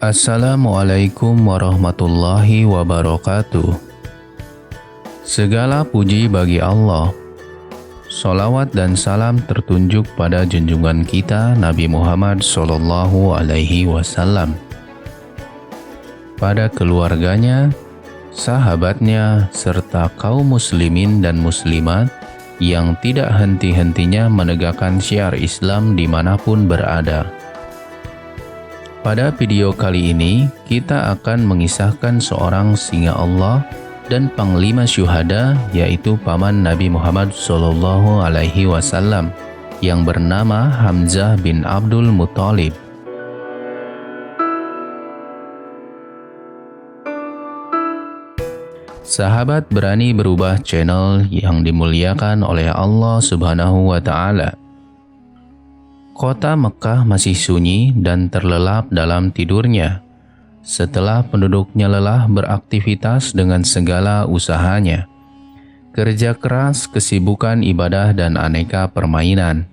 Assalamualaikum warahmatullahi wabarakatuh. Segala puji bagi Allah. Salawat dan salam tertunjuk pada junjungan kita Nabi Muhammad SAW, pada keluarganya, sahabatnya, serta kaum muslimin dan muslimat yang tidak henti-hentinya menegakkan syiar Islam dimanapun berada. Pada video kali ini, kita akan mengisahkan seorang singa Allah dan panglima syuhada, yaitu paman Nabi Muhammad SAW, yang bernama Hamzah bin Abdul Muthalib. Sahabat berani berubah channel yang dimuliakan oleh Allah Subhanahu wa Ta'ala. Kota Mekah masih sunyi dan terlelap dalam tidurnya setelah penduduknya lelah beraktivitas dengan segala usahanya, kerja keras, kesibukan ibadah, dan aneka permainan.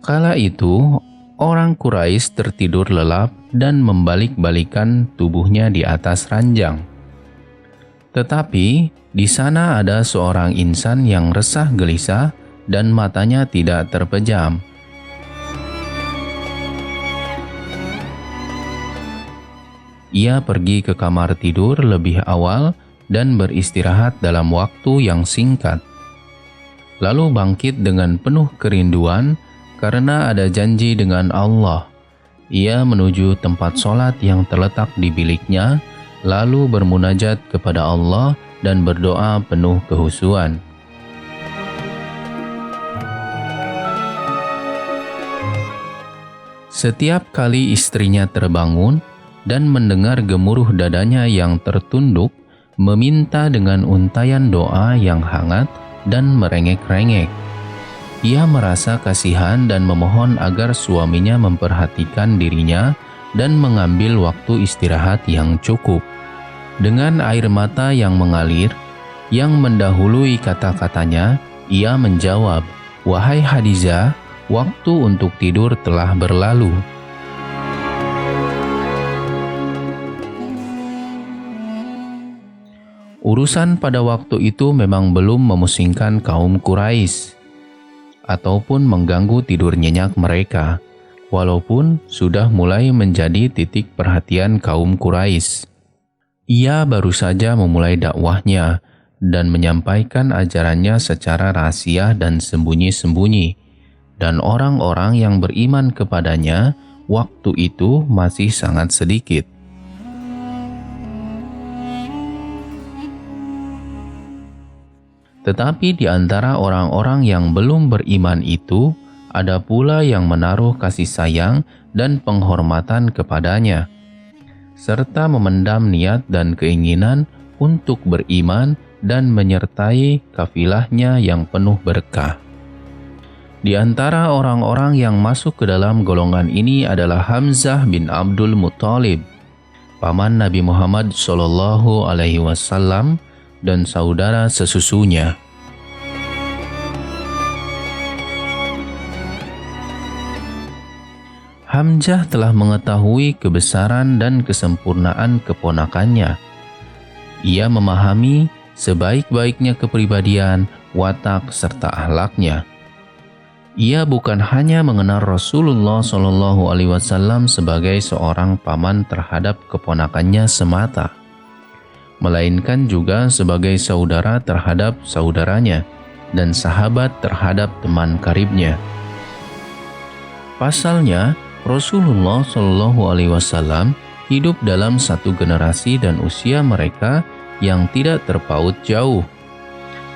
Kala itu, orang Quraisy tertidur lelap dan membalik-balikan tubuhnya di atas ranjang. Tetapi di sana ada seorang insan yang resah gelisah dan matanya tidak terpejam. Ia pergi ke kamar tidur lebih awal dan beristirahat dalam waktu yang singkat. Lalu bangkit dengan penuh kerinduan karena ada janji dengan Allah. Ia menuju tempat sholat yang terletak di biliknya, lalu bermunajat kepada Allah dan berdoa penuh kehusuan. Setiap kali istrinya terbangun dan mendengar gemuruh dadanya yang tertunduk, meminta dengan untayan doa yang hangat dan merengek-rengek. Ia merasa kasihan dan memohon agar suaminya memperhatikan dirinya dan mengambil waktu istirahat yang cukup. Dengan air mata yang mengalir, yang mendahului kata-katanya, ia menjawab, "Wahai Hadijah, waktu untuk tidur telah berlalu." Urusan pada waktu itu memang belum memusingkan kaum Quraisy ataupun mengganggu tidur nyenyak mereka, walaupun sudah mulai menjadi titik perhatian kaum Quraisy. Ia baru saja memulai dakwahnya dan menyampaikan ajarannya secara rahasia dan sembunyi-sembunyi, dan orang-orang yang beriman kepadanya waktu itu masih sangat sedikit. Tetapi di antara orang-orang yang belum beriman itu, ada pula yang menaruh kasih sayang dan penghormatan kepadanya, serta memendam niat dan keinginan untuk beriman dan menyertai kafilahnya yang penuh berkah. Di antara orang-orang yang masuk ke dalam golongan ini adalah Hamzah bin Abdul Muthalib, paman Nabi Muhammad SAW dan saudara sesusunya. Hamzah telah mengetahui kebesaran dan kesempurnaan keponakannya. Ia memahami sebaik-baiknya kepribadian, watak, serta akhlaknya. Ia bukan hanya mengenal Rasulullah SAW sebagai seorang paman terhadap keponakannya semata, melainkan juga sebagai saudara terhadap saudaranya dan sahabat terhadap teman karibnya. Pasalnya, Rasulullah SAW hidup dalam satu generasi dan usia mereka yang tidak terpaut jauh.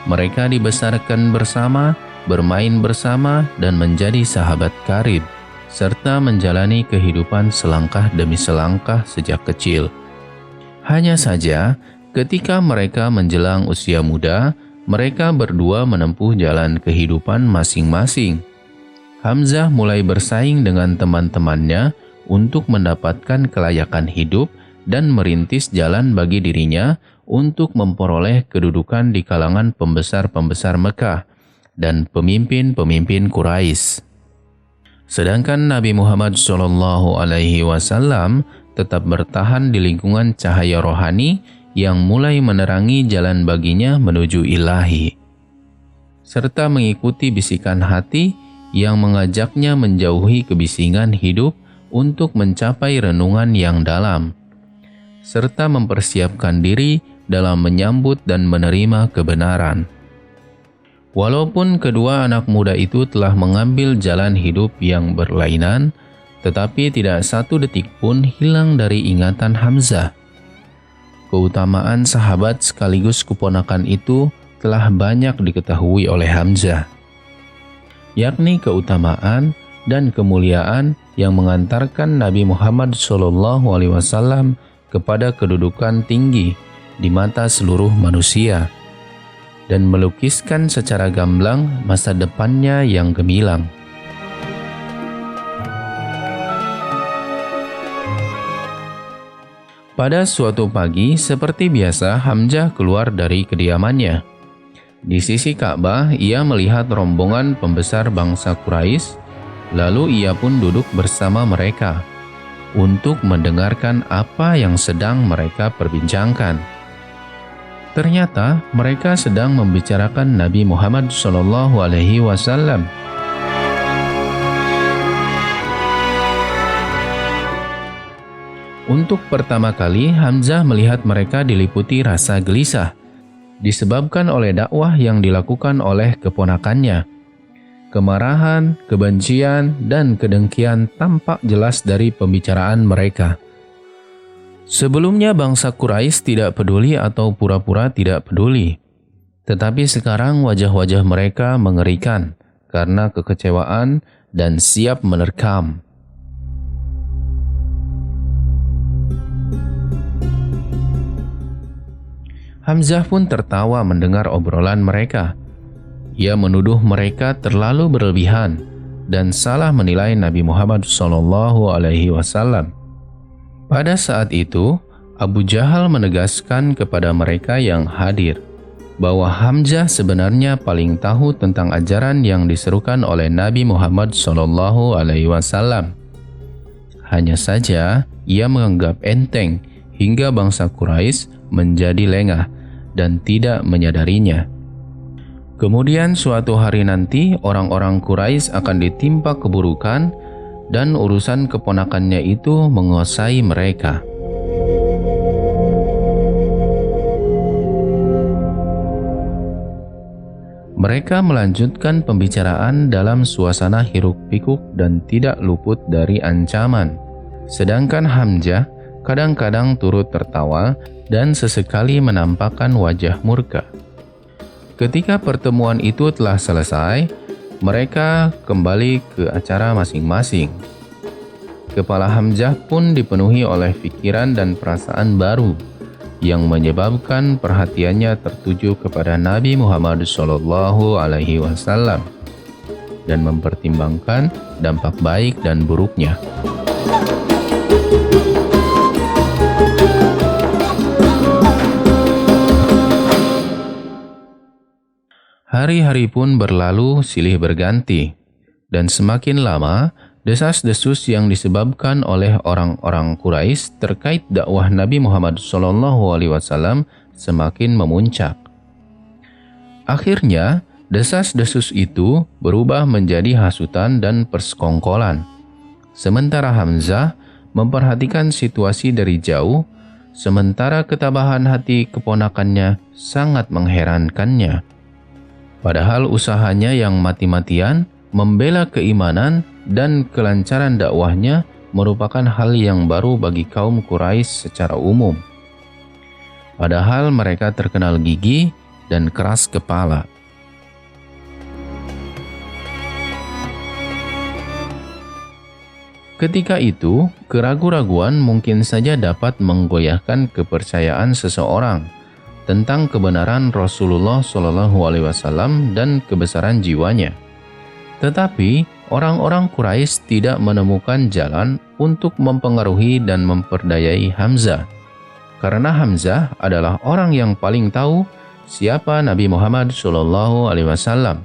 Mereka dibesarkan bersama, bermain bersama, dan menjadi sahabat karib, serta menjalani kehidupan selangkah demi selangkah sejak kecil. Hanya saja, ketika mereka menjelang usia muda, mereka berdua menempuh jalan kehidupan masing-masing. Hamzah mulai bersaing dengan teman-temannya untuk mendapatkan kelayakan hidup dan merintis jalan bagi dirinya untuk memperoleh kedudukan di kalangan pembesar-pembesar Mekah dan pemimpin-pemimpin Quraisy. Sedangkan Nabi Muhammad SAW tetap bertahan di lingkungan cahaya rohani yang mulai menerangi jalan baginya menuju ilahi, serta mengikuti bisikan hati yang mengajaknya menjauhi kebisingan hidup untuk mencapai renungan yang dalam, serta mempersiapkan diri dalam menyambut dan menerima kebenaran. Walaupun kedua anak muda itu telah mengambil jalan hidup yang berlainan, tetapi tidak satu detik pun hilang dari ingatan Hamzah. Keutamaan sahabat sekaligus keponakan itu telah banyak diketahui oleh Hamzah, yakni keutamaan dan kemuliaan yang mengantarkan Nabi Muhammad SAW kepada kedudukan tinggi di mata seluruh manusia dan melukiskan secara gamblang masa depannya yang gemilang. Pada suatu pagi, seperti biasa, Hamzah keluar dari kediamannya. Di sisi Ka'bah, ia melihat rombongan pembesar bangsa Quraisy, lalu ia pun duduk bersama mereka untuk mendengarkan apa yang sedang mereka perbincangkan. Ternyata mereka sedang membicarakan Nabi Muhammad SAW. Untuk pertama kali, Hamzah melihat mereka diliputi rasa gelisah, disebabkan oleh dakwah yang dilakukan oleh keponakannya. Kemarahan, kebencian, dan kedengkian tampak jelas dari pembicaraan mereka. Sebelumnya bangsa Quraisy tidak peduli atau pura-pura tidak peduli. Tetapi sekarang wajah-wajah mereka mengerikan karena kekecewaan dan siap menerkam. Hamzah pun tertawa mendengar obrolan mereka. Ia menuduh mereka terlalu berlebihan dan salah menilai Nabi Muhammad SAW. Pada saat itu, Abu Jahal menegaskan kepada mereka yang hadir bahwa Hamzah sebenarnya paling tahu tentang ajaran yang diserukan oleh Nabi Muhammad SAW. Hanya saja, ia menganggap enteng hingga bangsa Quraisy menjadi lengah dan tidak menyadarinya. Kemudian suatu hari nanti orang-orang Quraisy akan ditimpa keburukan dan urusan keponakannya itu menguasai mereka. Mereka melanjutkan pembicaraan dalam suasana hiruk-pikuk dan tidak luput dari ancaman. Sedangkan Hamzah kadang-kadang turut tertawa dan sesekali menampakkan wajah murka. Ketika pertemuan itu telah selesai, mereka kembali ke acara masing-masing. Kepala Hamzah pun dipenuhi oleh pikiran dan perasaan baru yang menyebabkan perhatiannya tertuju kepada Nabi Muhammad SAW dan mempertimbangkan dampak baik dan buruknya. Hari-hari pun berlalu silih berganti, dan semakin lama, desas-desus yang disebabkan oleh orang-orang Quraisy terkait dakwah Nabi Muhammad SAW semakin memuncak. Akhirnya, desas-desus itu berubah menjadi hasutan dan persekongkolan. Sementara Hamzah memperhatikan situasi dari jauh, sementara ketabahan hati keponakannya sangat mengherankannya. Padahal usahanya yang mati-matian membela keimanan dan kelancaran dakwahnya merupakan hal yang baru bagi kaum Quraisy secara umum. Padahal mereka terkenal gigih dan keras kepala. Ketika itu, keraguan-raguan mungkin saja dapat menggoyahkan kepercayaan seseorang tentang kebenaran Rasulullah SAW dan kebesaran jiwanya. Tetapi orang-orang Quraisy tidak menemukan jalan untuk mempengaruhi dan memperdayai Hamzah, karena Hamzah adalah orang yang paling tahu siapa Nabi Muhammad SAW.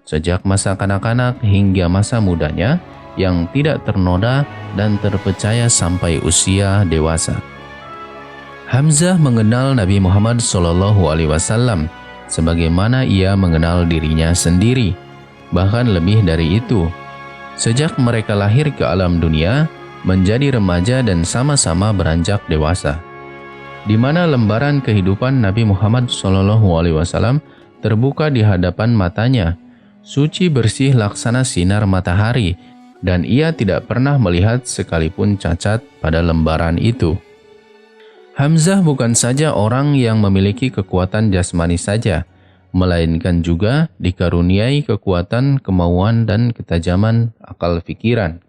Sejak masa kanak-kanak hingga masa mudanya, yang tidak ternoda dan terpercaya sampai usia dewasa. Hamzah mengenal Nabi Muhammad SAW sebagaimana ia mengenal dirinya sendiri, bahkan lebih dari itu. Sejak mereka lahir ke alam dunia, menjadi remaja dan sama-sama beranjak dewasa, di mana lembaran kehidupan Nabi Muhammad SAW terbuka di hadapan matanya, suci bersih laksana sinar matahari, dan ia tidak pernah melihat sekalipun cacat pada lembaran itu. Hamzah bukan saja orang yang memiliki kekuatan jasmani saja, melainkan juga dikaruniai kekuatan kemauan dan ketajaman akal pikiran.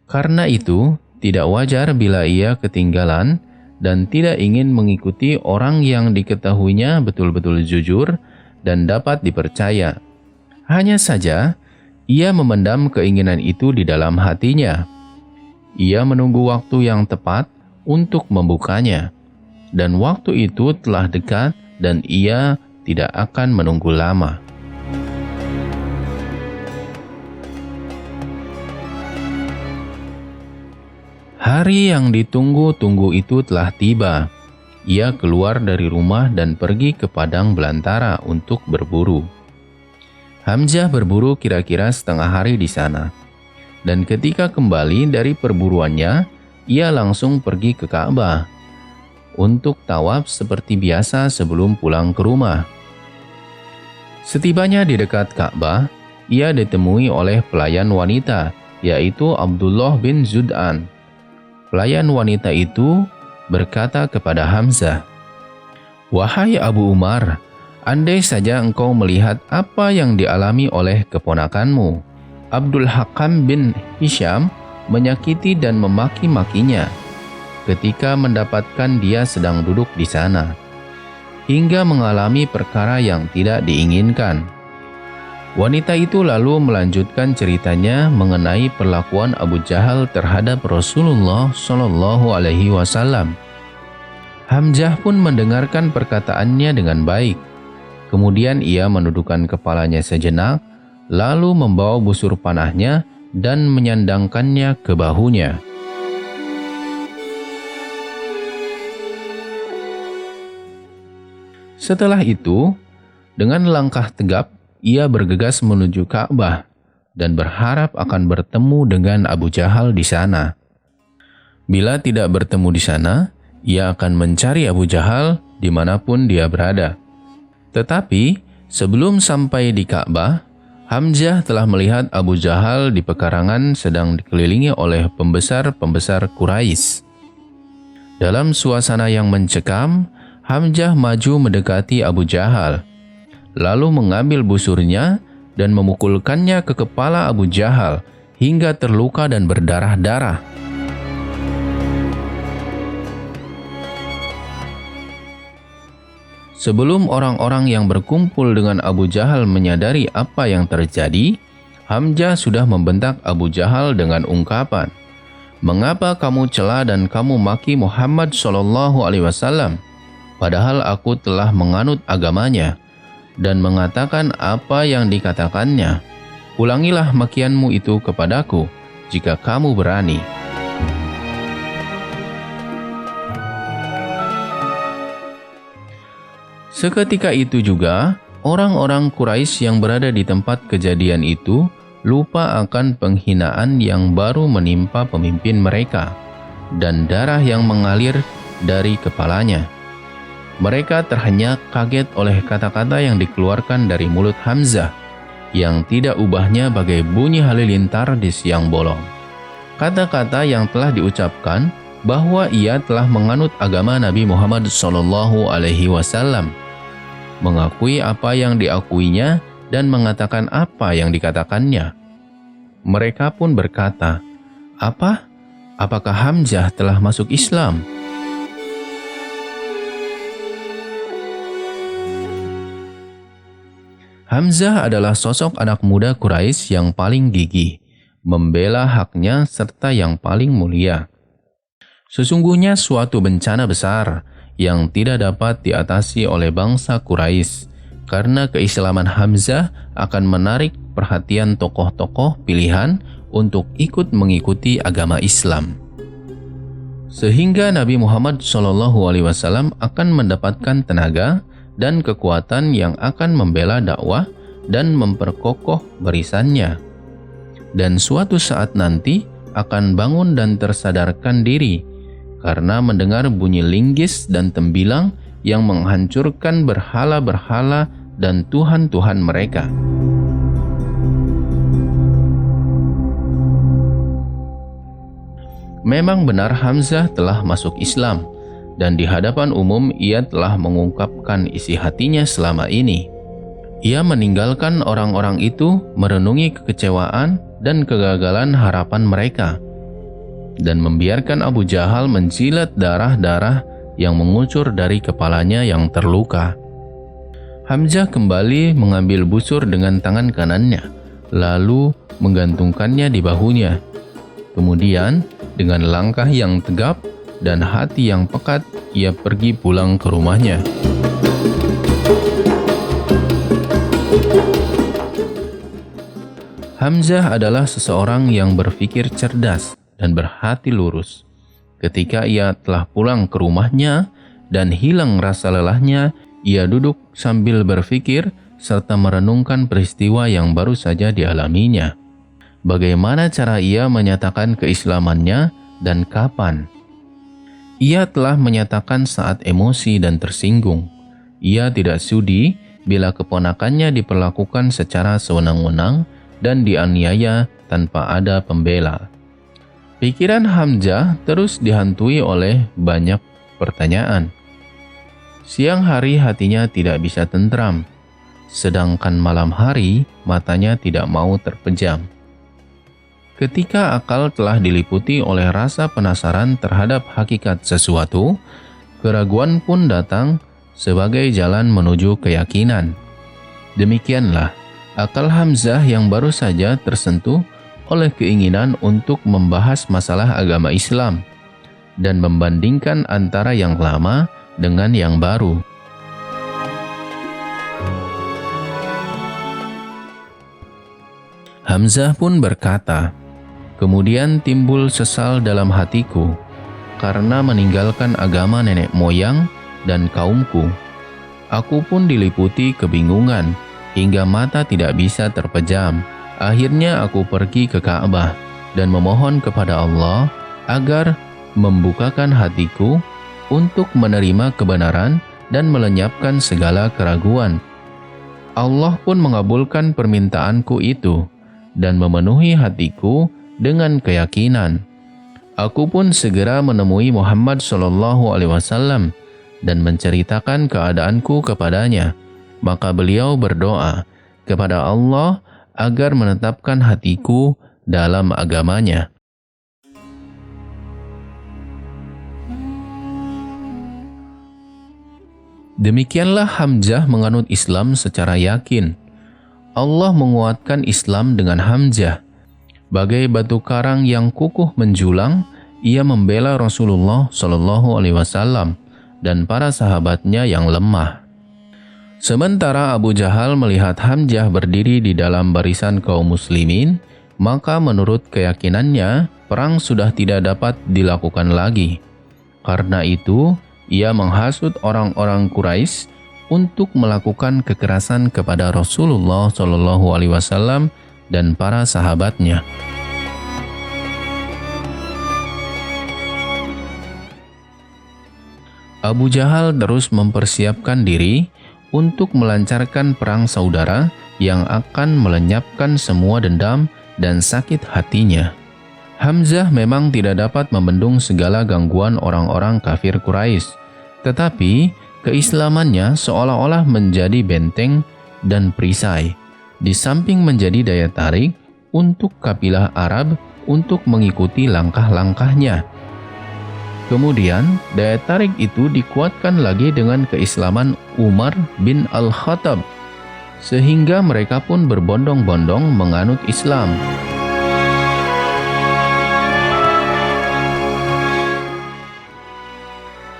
Karena itu, tidak wajar bila ia ketinggalan dan tidak ingin mengikuti orang yang diketahuinya betul-betul jujur dan dapat dipercaya. Hanya saja, ia memendam keinginan itu di dalam hatinya. Ia menunggu waktu yang tepat untuk membukanya, dan waktu itu telah dekat dan ia tidak akan menunggu lama. Hari yang ditunggu-tunggu itu telah tiba. Ia keluar dari rumah dan pergi ke padang belantara untuk berburu. Hamzah berburu kira-kira setengah hari di sana. Dan ketika kembali dari perburuannya, ia langsung pergi ke Ka'bah untuk tawaf seperti biasa sebelum pulang ke rumah. Setibanya di dekat Ka'bah, ia ditemui oleh pelayan wanita, yaitu Abdullah bin Zud'an. Pelayan wanita itu berkata kepada Hamzah, "Wahai Abu Umar, andai saja engkau melihat apa yang dialami oleh keponakanmu, Abdul Hakam bin Hisham, menyakiti dan memaki-makinya ketika mendapatkan dia sedang duduk di sana, hingga mengalami perkara yang tidak diinginkan." Wanita itu lalu melanjutkan ceritanya mengenai perlakuan Abu Jahal terhadap Rasulullah SAW. Hamzah pun mendengarkan perkataannya dengan baik. Kemudian ia menundukkan kepalanya sejenak, lalu membawa busur panahnya dan menyandangkannya ke bahunya. Setelah itu, dengan langkah tegap, ia bergegas menuju Ka'bah dan berharap akan bertemu dengan Abu Jahal di sana. Bila tidak bertemu di sana, ia akan mencari Abu Jahal dimanapun dia berada. Tetapi sebelum sampai di Ka'bah, Hamzah telah melihat Abu Jahal di pekarangan sedang dikelilingi oleh pembesar-pembesar Quraisy. Dalam suasana yang mencekam, Hamzah maju mendekati Abu Jahal, lalu mengambil busurnya dan memukulkannya ke kepala Abu Jahal hingga terluka dan berdarah-darah. Sebelum orang-orang yang berkumpul dengan Abu Jahal menyadari apa yang terjadi, Hamzah sudah membentak Abu Jahal dengan ungkapan, "Mengapa kamu cela dan kamu maki Muhammad SAW? Padahal aku telah menganut agamanya dan mengatakan apa yang dikatakannya. Ulangilah makianmu itu kepadaku jika kamu berani." Seketika itu juga, orang-orang Quraisy yang berada di tempat kejadian itu lupa akan penghinaan yang baru menimpa pemimpin mereka dan darah yang mengalir dari kepalanya. Mereka terhenyak kaget oleh kata-kata yang dikeluarkan dari mulut Hamzah yang tidak ubahnya bagai bunyi halilintar di siang bolong. Kata-kata yang telah diucapkan bahwa ia telah menganut agama Nabi Muhammad SAW, mengakui apa yang diakuinya dan mengatakan apa yang dikatakannya. Mereka pun berkata, "Apa? Apakah Hamzah telah masuk Islam?" Hamzah adalah sosok anak muda Quraisy yang paling gigih, membela haknya serta yang paling mulia. Sesungguhnya suatu bencana besar yang tidak dapat diatasi oleh bangsa Quraisy, karena keislaman Hamzah akan menarik perhatian tokoh-tokoh pilihan untuk ikut mengikuti agama Islam. Sehingga Nabi Muhammad SAW akan mendapatkan tenaga dan kekuatan yang akan membela dakwah dan memperkokoh barisannya. Dan suatu saat nanti akan bangun dan tersadarkan diri karena mendengar bunyi linggis dan tembilang yang menghancurkan berhala-berhala dan tuhan-tuhan mereka. Memang benar Hamzah telah masuk Islam, dan di hadapan umum ia telah mengungkapkan isi hatinya selama ini. Ia meninggalkan orang-orang itu merenungi kekecewaan dan kegagalan harapan mereka, dan membiarkan Abu Jahal menjilat darah-darah yang mengucur dari kepalanya yang terluka. Hamzah kembali mengambil busur dengan tangan kanannya, lalu menggantungkannya di bahunya. Kemudian, dengan langkah yang tegap dan hati yang pekat, ia pergi pulang ke rumahnya. Hamzah adalah seseorang yang berpikir cerdas dan berhati lurus. Ketika ia telah pulang ke rumahnya dan hilang rasa lelahnya, ia duduk sambil berpikir serta merenungkan peristiwa yang baru saja dialaminya. Bagaimana cara ia menyatakan keislamannya dan kapan? Ia telah menyatakan saat emosi dan tersinggung. Ia tidak sudi bila keponakannya diperlakukan secara sewenang-wenang dan dianiaya tanpa ada pembela. Pikiran Hamzah terus dihantui oleh banyak pertanyaan. Siang hari hatinya tidak bisa tentram, sedangkan malam hari matanya tidak mau terpejam. Ketika akal telah diliputi oleh rasa penasaran terhadap hakikat sesuatu, keraguan pun datang sebagai jalan menuju keyakinan. Demikianlah akal Hamzah yang baru saja tersentuh oleh keinginan untuk membahas masalah agama Islam dan membandingkan antara yang lama dengan yang baru. Hamzah pun berkata, "Kemudian timbul sesal dalam hatiku karena meninggalkan agama nenek moyang dan kaumku. Aku pun diliputi kebingungan hingga mata tidak bisa terpejam. Akhirnya aku pergi ke Ka'bah dan memohon kepada Allah agar membukakan hatiku untuk menerima kebenaran dan melenyapkan segala keraguan. Allah pun mengabulkan permintaanku itu dan memenuhi hatiku dengan keyakinan. Aku pun segera menemui Muhammad SAW dan menceritakan keadaanku kepadanya. Maka beliau berdoa kepada Allah agar menetapkan hatiku dalam agamanya." Demikianlah Hamzah menganut Islam secara yakin. Allah menguatkan Islam dengan Hamzah. Bagai batu karang yang kukuh menjulang, ia membela Rasulullah SAW dan para sahabatnya yang lemah. Sementara Abu Jahal melihat Hamzah berdiri di dalam barisan kaum muslimin, maka menurut keyakinannya, perang sudah tidak dapat dilakukan lagi. Karena itu, ia menghasut orang-orang Quraisy untuk melakukan kekerasan kepada Rasulullah SAW dan para sahabatnya. Abu Jahal terus mempersiapkan diri untuk melancarkan perang saudara yang akan melenyapkan semua dendam dan sakit hatinya. Hamzah memang tidak dapat membendung segala gangguan orang-orang kafir Quraisy, tetapi keislamannya seolah-olah menjadi benteng dan perisai, di samping menjadi daya tarik untuk kabilah Arab untuk mengikuti langkah-langkahnya. Kemudian, daya tarik itu dikuatkan lagi dengan keislaman Umar bin Al-Khattab, sehingga mereka pun berbondong-bondong menganut Islam.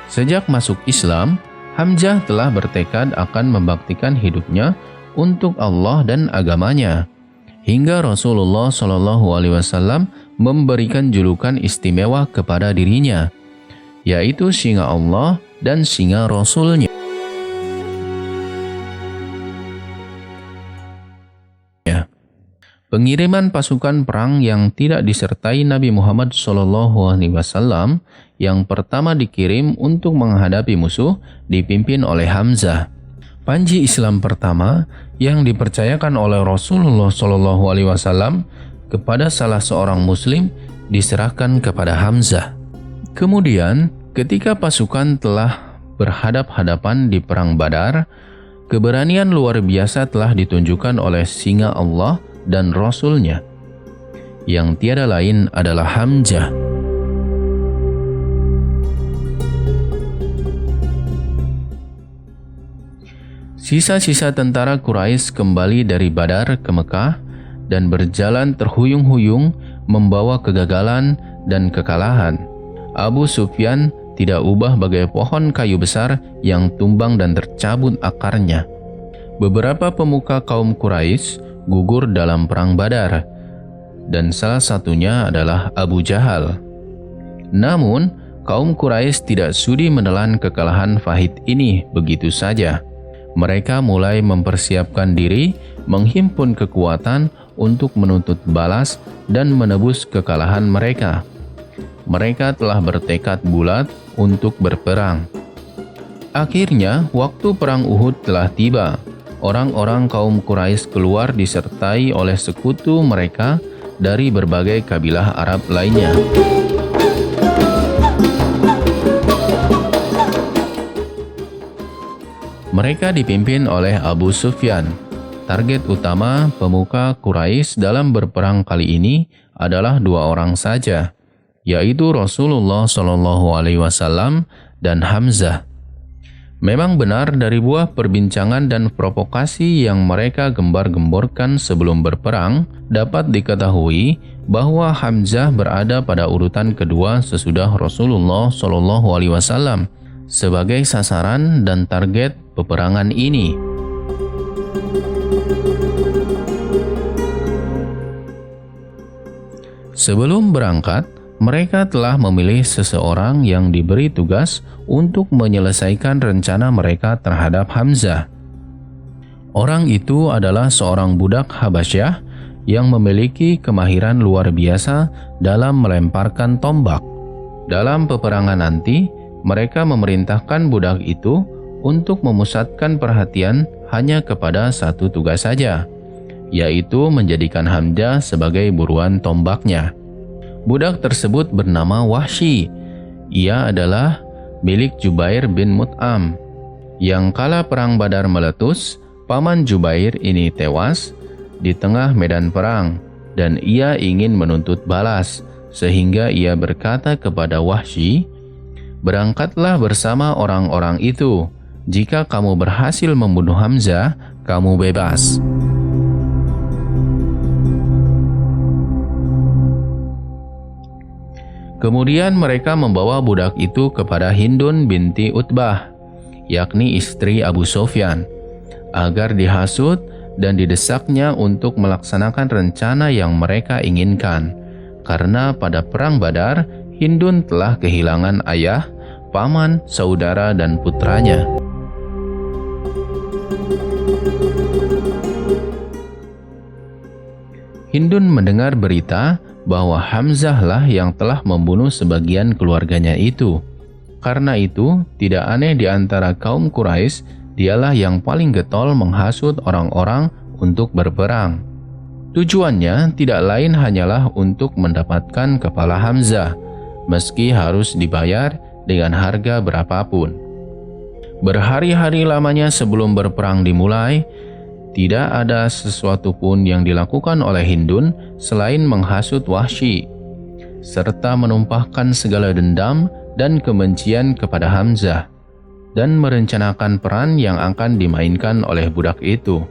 Sejak masuk Islam, Hamzah telah bertekad akan membaktikan hidupnya untuk Allah dan agamanya. hingga Rasulullah SAW memberikan julukan istimewa kepada dirinya, yaitu singa Allah dan singa Rasul-Nya. Pengiriman pasukan perang yang tidak disertai Nabi Muhammad SAW yang pertama dikirim untuk menghadapi musuh dipimpin oleh Hamzah. Panji Islam pertama yang dipercayakan oleh Rasulullah SAW kepada salah seorang Muslim diserahkan kepada Hamzah. Kemudian, ketika pasukan telah berhadap-hadapan di Perang Badar, keberanian luar biasa telah ditunjukkan oleh singa Allah dan Rasul-Nya, yang tiada lain adalah Hamzah. Sisa-sisa tentara Quraisy kembali dari Badar ke Mekah dan berjalan terhuyung-huyung membawa kegagalan dan kekalahan. Abu Sufyan tidak ubah bagai pohon kayu besar yang tumbang dan tercabut akarnya. Beberapa pemuka kaum Quraisy gugur dalam perang Badar, dan salah satunya adalah Abu Jahal. Namun, kaum Quraisy tidak sudi menelan kekalahan pahit ini begitu saja. Mereka mulai mempersiapkan diri, menghimpun kekuatan untuk menuntut balas dan menebus kekalahan mereka. Mereka telah bertekad bulat untuk berperang. Akhirnya, waktu perang Uhud telah tiba. Orang-orang kaum Quraisy keluar disertai oleh sekutu mereka dari berbagai kabilah Arab lainnya. Mereka dipimpin oleh Abu Sufyan. Target utama pemuka Quraisy dalam berperang kali ini adalah dua orang saja, yaitu Rasulullah SAW dan Hamzah. Memang benar dari buah perbincangan dan provokasi yang mereka gembar-gemborkan sebelum berperang, dapat diketahui bahwa Hamzah berada pada urutan kedua sesudah Rasulullah SAW sebagai sasaran dan target peperangan ini. Sebelum berangkat, mereka telah memilih seseorang yang diberi tugas untuk menyelesaikan rencana mereka terhadap Hamzah. Orang itu adalah seorang budak Habasyah yang memiliki kemahiran luar biasa dalam melemparkan tombak. Dalam peperangan nanti, mereka memerintahkan budak itu untuk memusatkan perhatian hanya kepada satu tugas saja, yaitu menjadikan Hamzah sebagai buruan tombaknya. Budak tersebut bernama Wahsy. Ia adalah milik Jubair bin Mut'am. Yang kala perang Badar meletus, paman Jubair ini tewas di tengah medan perang, dan ia ingin menuntut balas, sehingga ia berkata kepada Wahsy, "Berangkatlah bersama orang-orang itu. Jika kamu berhasil membunuh Hamzah, kamu bebas." Kemudian mereka membawa budak itu kepada Hindun binti Utbah, yakni istri Abu Sufyan, agar dihasut dan didesaknya untuk melaksanakan rencana yang mereka inginkan. Karena pada perang Badar, Hindun telah kehilangan ayah, paman, saudara, dan putranya. Hindun mendengar berita bahwa Hamzah lah yang telah membunuh sebagian keluarganya itu. Karena itu, tidak aneh di antara kaum Quraisy, dialah yang paling getol menghasut orang-orang untuk berperang. Tujuannya tidak lain hanyalah untuk mendapatkan kepala Hamzah, meski harus dibayar dengan harga berapapun. Berhari-hari lamanya sebelum berperang dimulai, tidak ada sesuatu pun yang dilakukan oleh Hindun selain menghasut Wahsy, serta menumpahkan segala dendam dan kebencian kepada Hamzah, dan merencanakan peran yang akan dimainkan oleh budak itu.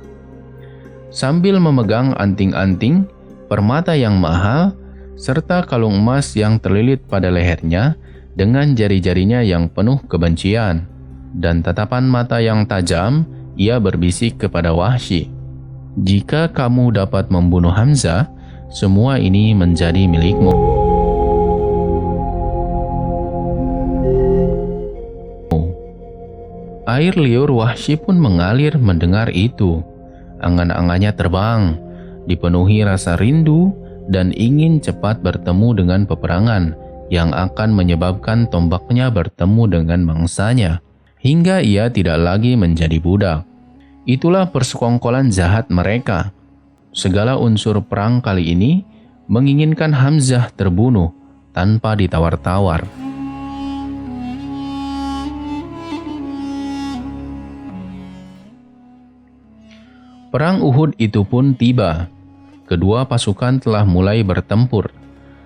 Sambil memegang anting-anting, permata yang mahal, serta kalung emas yang terlilit pada lehernya dengan jari-jarinya yang penuh kebencian, dan tatapan mata yang tajam, ia berbisik kepada Wahsy, Jika kamu dapat membunuh Hamzah, semua ini menjadi milikmu. Air liur Wahsy pun mengalir mendengar itu. Angan-angannya terbang, dipenuhi rasa rindu dan ingin cepat bertemu dengan peperangan yang akan menyebabkan tombaknya bertemu dengan mangsanya, hingga ia tidak lagi menjadi budak. Itulah persekongkolan jahat mereka. Segala unsur perang kali ini menginginkan Hamzah terbunuh tanpa ditawar-tawar. Perang Uhud itu pun tiba. Kedua pasukan telah mulai bertempur.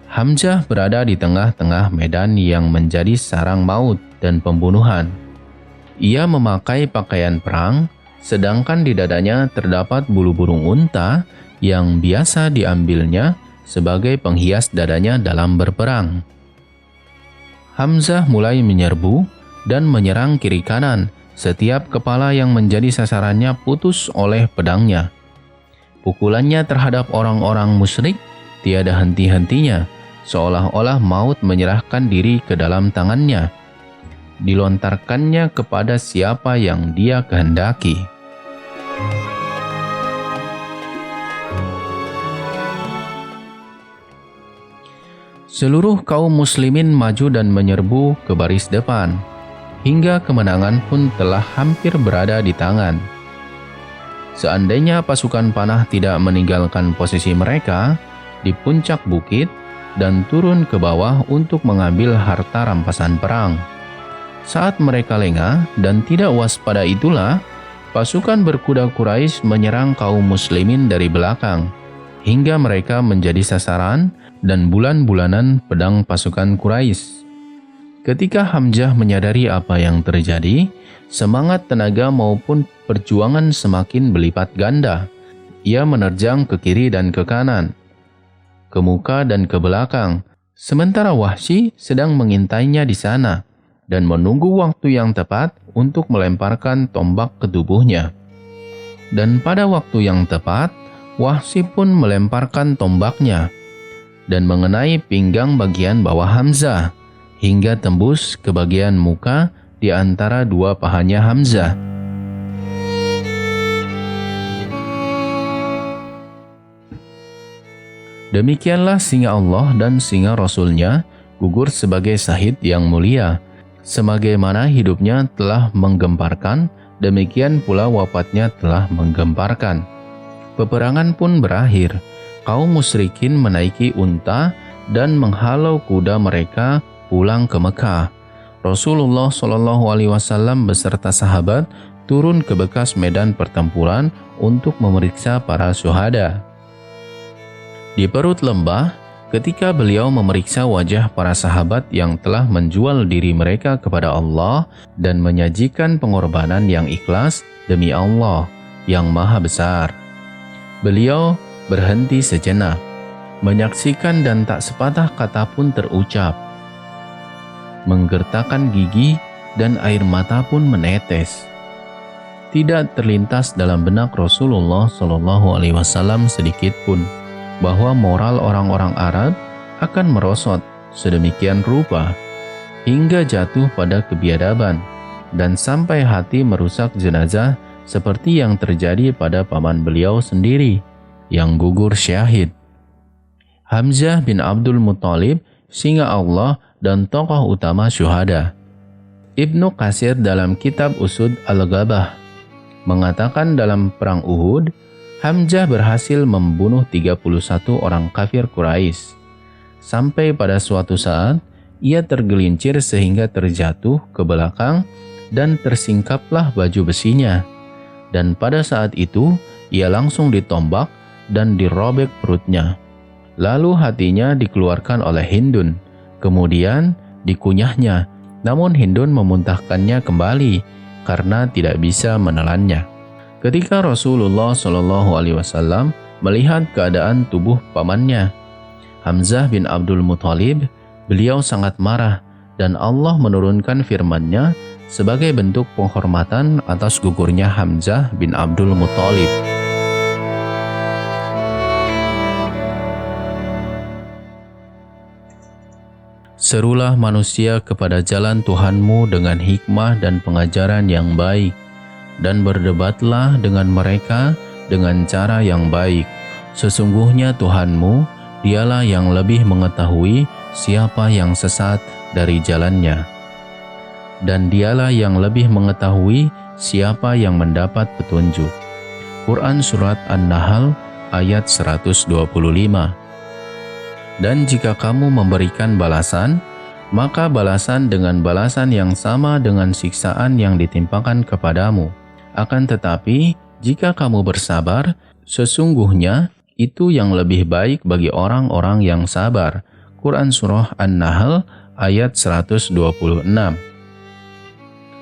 Hamzah berada di tengah-tengah medan yang menjadi sarang maut dan pembunuhan. Ia memakai pakaian perang, sedangkan di dadanya terdapat bulu burung unta yang biasa diambilnya sebagai penghias dadanya dalam berperang. Hamzah mulai menyerbu dan menyerang kiri kanan. Setiap kepala yang menjadi sasarannya putus oleh pedangnya. Pukulannya terhadap orang-orang musyrik tiada henti-hentinya, seolah-olah maut menyerahkan diri ke dalam tangannya. Dilontarkannya kepada siapa yang dia kehendaki. Seluruh kaum muslimin maju dan menyerbu ke baris depan, hingga kemenangan pun telah hampir berada di tangan. Seandainya pasukan panah tidak meninggalkan posisi mereka di puncak bukit dan turun ke bawah untuk mengambil harta rampasan perang. Saat mereka lengah dan tidak waspada itulah, pasukan berkuda Quraisy menyerang kaum muslimin dari belakang, hingga mereka menjadi sasaran dan bulan-bulanan pedang pasukan Quraisy. Ketika Hamzah menyadari apa yang terjadi, semangat, tenaga maupun perjuangan semakin berlipat ganda. Ia menerjang ke kiri dan ke kanan, ke muka dan ke belakang, sementara Wahsy sedang mengintainya di sana dan menunggu waktu yang tepat untuk melemparkan tombak ke tubuhnya. Dan pada waktu yang tepat, Wahsy pun melemparkan tombaknya dan mengenai pinggang bagian bawah Hamzah, hingga tembus ke bagian muka di antara dua pahanya Hamzah. Demikianlah singa Allah dan singa Rasul-Nya gugur sebagai syahid yang mulia. Sebagaimana hidupnya telah menggemparkan, demikian pula wafatnya telah menggemparkan. Peperangan pun berakhir. Kaum musyrikin menaiki unta dan menghalau kuda mereka pulang ke Mekah. Rasulullah SAW beserta sahabat turun ke bekas medan pertempuran untuk memeriksa para syuhada. Di perut lembah, ketika beliau memeriksa wajah para sahabat yang telah menjual diri mereka kepada Allah dan menyajikan pengorbanan yang ikhlas demi Allah yang Maha Besar, beliau berhenti sejenak, menyaksikan dan tak sepatah kata pun terucap. Menggertakkan gigi dan air mata pun menetes. Tidak terlintas dalam benak Rasulullah SAW sedikit pun bahwa moral orang-orang Arab akan merosot sedemikian rupa hingga jatuh pada kebiadaban dan sampai hati merusak jenazah seperti yang terjadi pada paman beliau sendiri yang gugur syahid. Hamzah bin Abdul Muttalib, singa Allah dan tokoh utama syuhada. Ibnu Katsir dalam kitab Usud Al-Ghabah mengatakan dalam perang Uhud, Hamzah berhasil membunuh 31 orang kafir Quraisy. Sampai pada suatu saat, ia tergelincir sehingga terjatuh ke belakang dan tersingkaplah baju besinya. Dan pada saat itu, ia langsung ditombak dan dirobek perutnya. Lalu hatinya dikeluarkan oleh Hindun. Kemudian dikunyahnya, namun Hindun memuntahkannya kembali karena tidak bisa menelannya. Ketika Rasulullah SAW melihat keadaan tubuh pamannya, Hamzah bin Abdul Muttalib, beliau sangat marah dan Allah menurunkan firman-Nya sebagai bentuk penghormatan atas gugurnya Hamzah bin Abdul Muttalib. Serulah manusia kepada jalan Tuhanmu dengan hikmah dan pengajaran yang baik, dan berdebatlah dengan mereka dengan cara yang baik. Sesungguhnya Tuhanmu, dialah yang lebih mengetahui siapa yang sesat dari jalannya, dan dialah yang lebih mengetahui siapa yang mendapat petunjuk. Quran Surat An-Nahl ayat 125. Dan jika kamu memberikan balasan, maka balasan dengan balasan yang sama dengan siksaan yang ditimpakan kepadamu. Akan tetapi, jika kamu bersabar, sesungguhnya itu yang lebih baik bagi orang-orang yang sabar. Quran Surah An-Nahl ayat 126.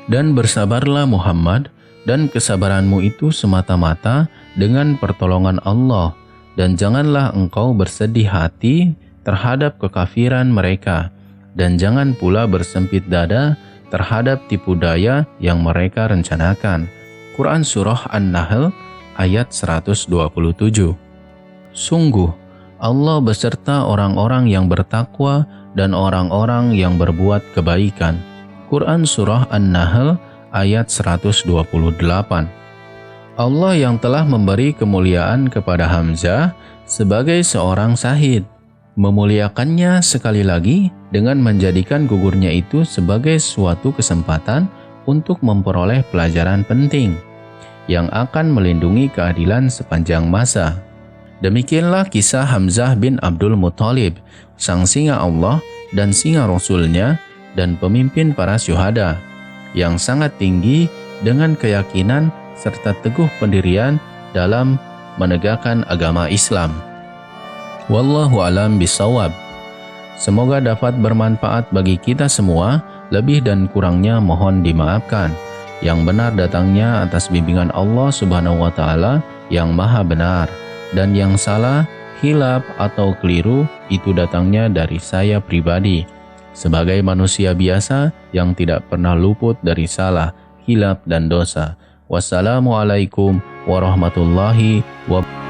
Dan bersabarlah Muhammad, dan kesabaranmu itu semata-mata dengan pertolongan Allah, dan janganlah engkau bersedih hati terhadap kekafiran mereka, dan jangan pula bersempit dada terhadap tipu daya yang mereka rencanakan. Quran Surah An-Nahl ayat 127. Sungguh, Allah beserta orang-orang yang bertakwa dan orang-orang yang berbuat kebaikan. Quran Surah An-Nahl ayat 128. Allah yang telah memberi kemuliaan kepada Hamzah sebagai seorang syahid, memuliakannya sekali lagi dengan menjadikan gugurnya itu sebagai suatu kesempatan untuk memperoleh pelajaran penting yang akan melindungi keadilan sepanjang masa. Demikianlah kisah Hamzah bin Abdul Muthalib, sang singa Allah dan singa Rasulnya dan pemimpin para syuhada, yang sangat tinggi dengan keyakinan serta teguh pendirian dalam menegakkan agama Islam. Wallahu alam bisawab. Semoga dapat bermanfaat bagi kita semua, lebih dan kurangnya mohon dimaafkan. Yang benar datangnya atas bimbingan Allah Subhanahu wa Ta'ala yang Maha Benar, dan yang salah, hilaf atau keliru itu datangnya dari saya pribadi, sebagai manusia biasa yang tidak pernah luput dari salah, hilaf dan dosa. Wassalamualaikum warahmatullahi wabarakatuh.